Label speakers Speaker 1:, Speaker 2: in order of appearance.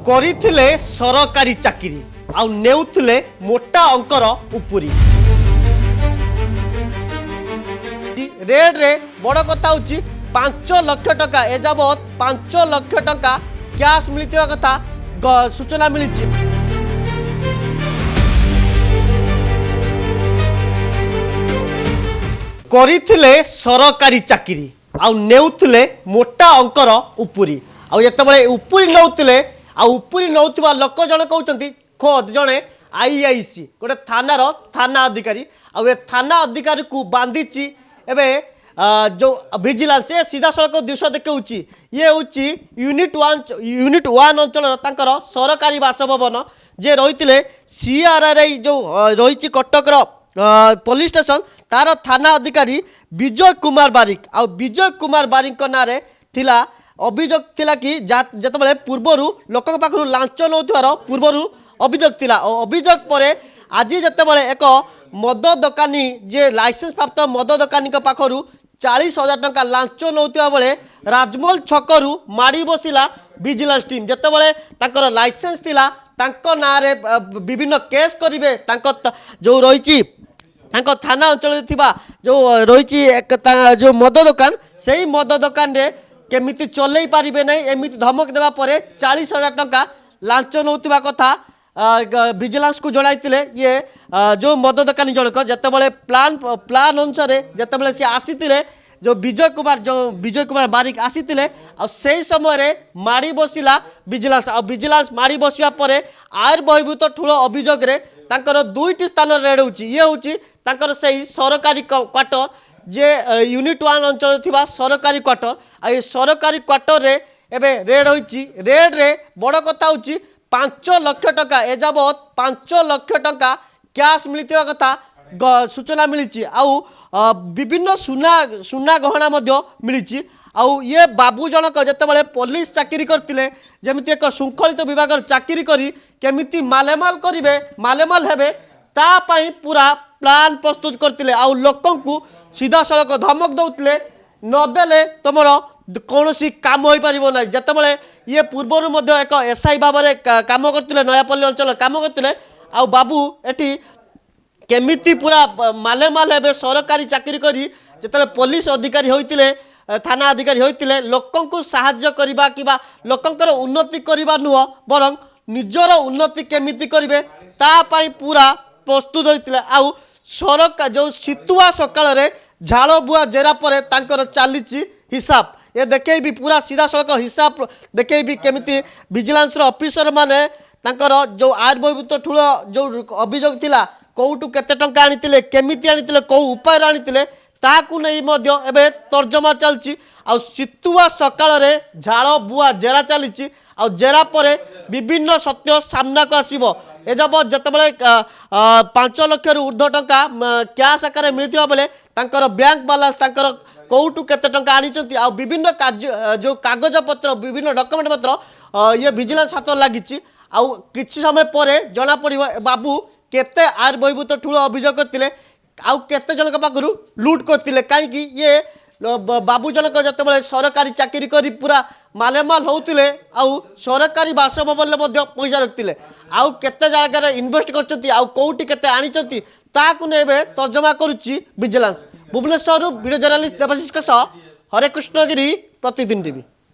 Speaker 1: କରିଥିଲେ ସରକାରୀ ଚାକିରି ଆଉ ନେଉଥିଲେ ମୋଟା ଅଙ୍କର ଉପୁରି। ରେଡ୍ରେ ବଡ଼ କଥା ହେଉଛି 5 ଲକ୍ଷ ଟଙ୍କା ଏଯାବତ୍ 5 ଲକ୍ଷ ଟଙ୍କା କ୍ୟାସ୍ ମିଳିଥିବା କଥା ସୂଚନା ମିଳିଛି। କରିଥିଲେ ସରକାରୀ ଚାକିରି ଆଉ ନେଉଥିଲେ ମୋଟା ଅଙ୍କର ଉପୁରି। ଆଉ ଯେତେବେଳେ ଉପୁରି ନେଉଥିଲେ ଆଉ ଉପୁରି ନେଉଥିବା ଲୋକ ଜଣେ କହୁଛନ୍ତି ଖୋଦ୍ ଜଣେ ଆଇଆଇସି ଗୋଟେ ଥାନାର ଥାନା ଅଧିକାରୀ। ଆଉ ଏ ଥାନା ଅଧିକାରୀକୁ ବାନ୍ଧିଛି ଏବେ जो विजिलेंस ये सीधा सड़क दृश्य देखा ये हूँ यूनिट 1 अंचल सरकारी बासभवन जे रही सीआरआरआई जो रही कटक पुलिस स्टेशन तार थाना अधिकारी विजय कुमार बारिक आ विजय कुमार बारिक ना थिला अभियोग थिला कि जिते पूर्वर लोक पाखु लांच नौथार पूर्वर अभियोग थिला अभियोग पर आज जिते एक मद दोकानी जे लाइसेंस प्राप्त मद दोकानी पाखु 40,000 टंका लांच नौथिबा बेले राजमहल छकरू माड़ी बसिला विजिलेंस टीम जितेबाला लाइसेंस थिला तांको नारे विभिन्न केस करिवे जो रही थाना अंचल जो रही जो मद दोकान से मद दोकान रे केमिति चलै पारिबे नै एमिति धमक देवा परे 40,000 टंका लांच नौथिबा कथा विजिलेंस को जणाइतिले ये जो मद दोकानी जनक जितेबाला प्लान अनुसार जितेबाला सी आसीतिले जो विजय कुमार बारिक आसीतिले आ सेही समय माड़ी बसिला विजिलेंस आ विजिलेंस माड़ी बसिया परे आयर बहिभूत ठूल अभियोग रे तांकर 2टी स्थान रेड होची ये होची तांकर सेही सरकारी क्वार्टर जे यूनिट 1 अंचल थिबा सरकारी क्वार्टर आ ये सरकारी क्वार्टर रे एबे रेड होची रेड रे बड़ कथा होची 5 लक्ष टंका एजाबत 5 लक्ष टंका क्याश मिलता कथा सूचना मिली आउ विभिन्न सुना गहना मिली आउ ये बाबू जनक जितेबाला पुलिस चाकरी करते जमी एक श्रृंखलित विभाग चाकरी करी केमिति मालेमाल करेंगे मालेमाल हेबे तापाई पूरा प्लान प्रस्तुत करते आउ लोकंकु सीधा सड़क धमक दौले नदेले तुम कौन काम हो पार ना जितेबाला ये पूर्वर एक एसआई भाव में कम करते नयापल्ली अंचल कम करते आ बाबू एटी केमिति पूरा मालेमाल हे सरकारी चाकरी करी जिते पुलिस अधिकारी होते थाना अधिकारी होते लोकंकु साहाय्य करबा किबा लोकंकर उन्नति करबा नुह बरं निजर उन्नति केमिति करिवे तापाई पूरा प्रस्तुत होते आउ सरकार जो शीतुआ सकाल रे झाड़ बुआ जेरा पर तांकर चली हिसाब ये देखे भी पूरा सीधा सड़क हिसाब देखे भी केमिति विजिलेंस ऑफिसर माने तांकर जो आय बहिभूत ठूल जो अभियोग थिला कोउटू केते टंका आनितिले केमिति आनितिले को उपाय आनितिले ताकू नहीं मध्य एबे तर्जमा चलची आ शीतुआ सकाल रे झाड़ बुआ जेरा चली आ जेरा पर विभिन्न सत्य सामना को आसीबो एजब जितेबाला 5 लक्ष ऊर्ध्व टंका क्याश आकार मिलता बेले तांकर बैंक बालांस तांकर कौटू केते टंका आनी आ विभिन्न जो कागज पत्र विभिन्न डॉक्यूमेंट पत्र ये विजिलेंस हाथ लगी आउ किछि समय पर जना पड़िबो बाबू केते आर बहिभूत ठूल अभियोग करते आउ केते जनक पाखरु लूट करते कहीं ये बाबू जनक जितेबाला सरकारी चाकरी करी पूरा मालेमाल होते आउ सरकारी बासभवन पैसा रखते आउ केते जगह इन्वेस्ट करछंती आउ कोउटी केते आनी ताकू नेबे तर्जमा करुच्ची vigilance. Bhubaneswar video journalist Debashish Hare Krishnagiri Pratidin TV.